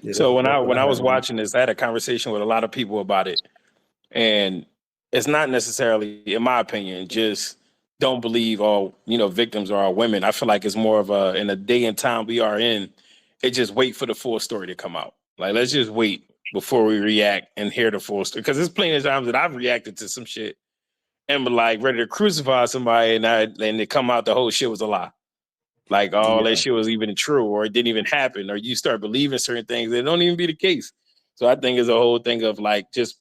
Yeah, So when that's I what when I I had was on. watching this, I had a conversation with a lot of people about it, and it's not necessarily, in my opinion, just don't believe all victims are all women. I feel like it's more of a in a day and time we are in. It just wait for the full story to come out. Like let's just wait before we react and hear the full story because there's plenty of times that I've reacted to some shit and be like ready to crucify somebody, and they come out the whole shit was a lie. Like all that Yeah, shit was even true, or it didn't even happen, or you start believing certain things that don't even be the case. So I think it's a whole thing of like just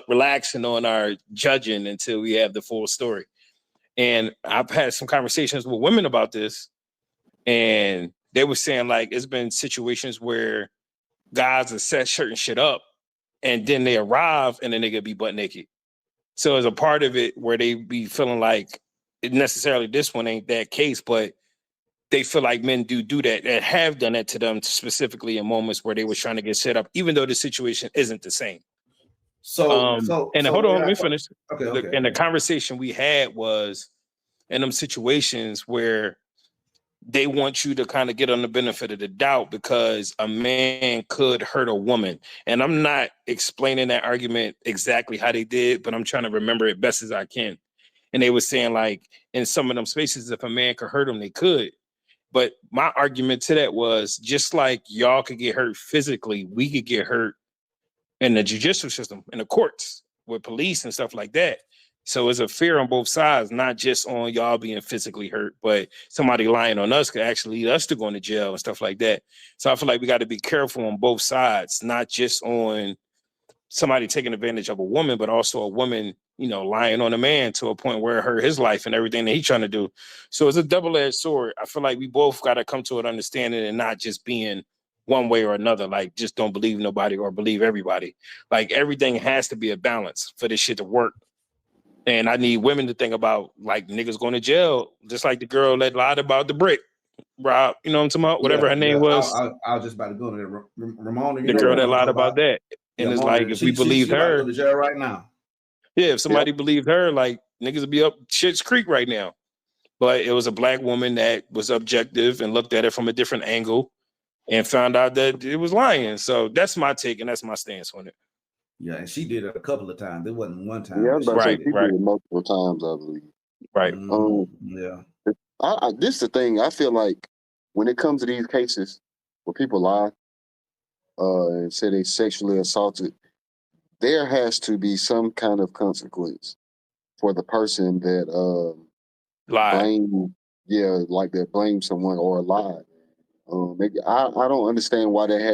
relaxing on our judging until we have the full story. And I've had some conversations with women about this, and they were saying like it's been situations where guys have set certain shit up, and then they arrive and then they could be butt naked. So as a part of it where they be feeling like it necessarily this one ain't that case, but they feel like men do that and have done that to them specifically in moments where they was trying to get set up, even though the situation isn't the same. And hold let me on, let me ask. finish. Okay, okay, And the okay. conversation we had was in them situations where they want you to kind of get on the benefit of the doubt because a man could hurt a woman. And I'm not explaining that argument exactly how they did, but I'm trying to remember it best as I can. And they were saying like in some of them spaces, if a man could hurt them, they could. But my argument to that was just like y'all could get hurt physically, we could get hurt in the judicial system, in the courts, with police and stuff like that. So it's a fear on both sides, not just on y'all being physically hurt, but somebody lying on us could actually lead us to going to jail and stuff like that. So I feel like we got to be careful on both sides, not just on somebody taking advantage of a woman, but also a woman, lying on a man to a point where it hurt his life and everything that he's trying to do. So it's a double-edged sword. I feel like we both got to come to an understanding and not just being one way or another. Like just don't believe nobody or believe everybody. Like everything has to be a balance for this shit to work. And I need women to think about like niggas going to jail, just like the girl that lied about the brick. Rob, you know what I'm talking about? Yeah, Whatever her name yeah. was, I was just about to go to that. Ramona, you the know the girl one that I'm lied talking about about. that. Yeah, And it's like Mona. if we She believed about to go her, to jail right now. yeah, if Yep. somebody believed her, like niggas would be up shit's creek right now. But it was a black woman that was objective and looked at it from a different angle and found out that it was lying. So that's my take and that's my stance on it. Yeah, and she did it a couple of times. It wasn't one Yeah, time I that was about she to say Right, did it. she did right, it multiple times, I believe. right. Yeah. This is the thing. I feel like when it comes to these cases where people lie and say they sexually assaulted, there has to be some kind of consequence for the person that Lied. blame, yeah, like that blame someone or lied. I don't understand why that has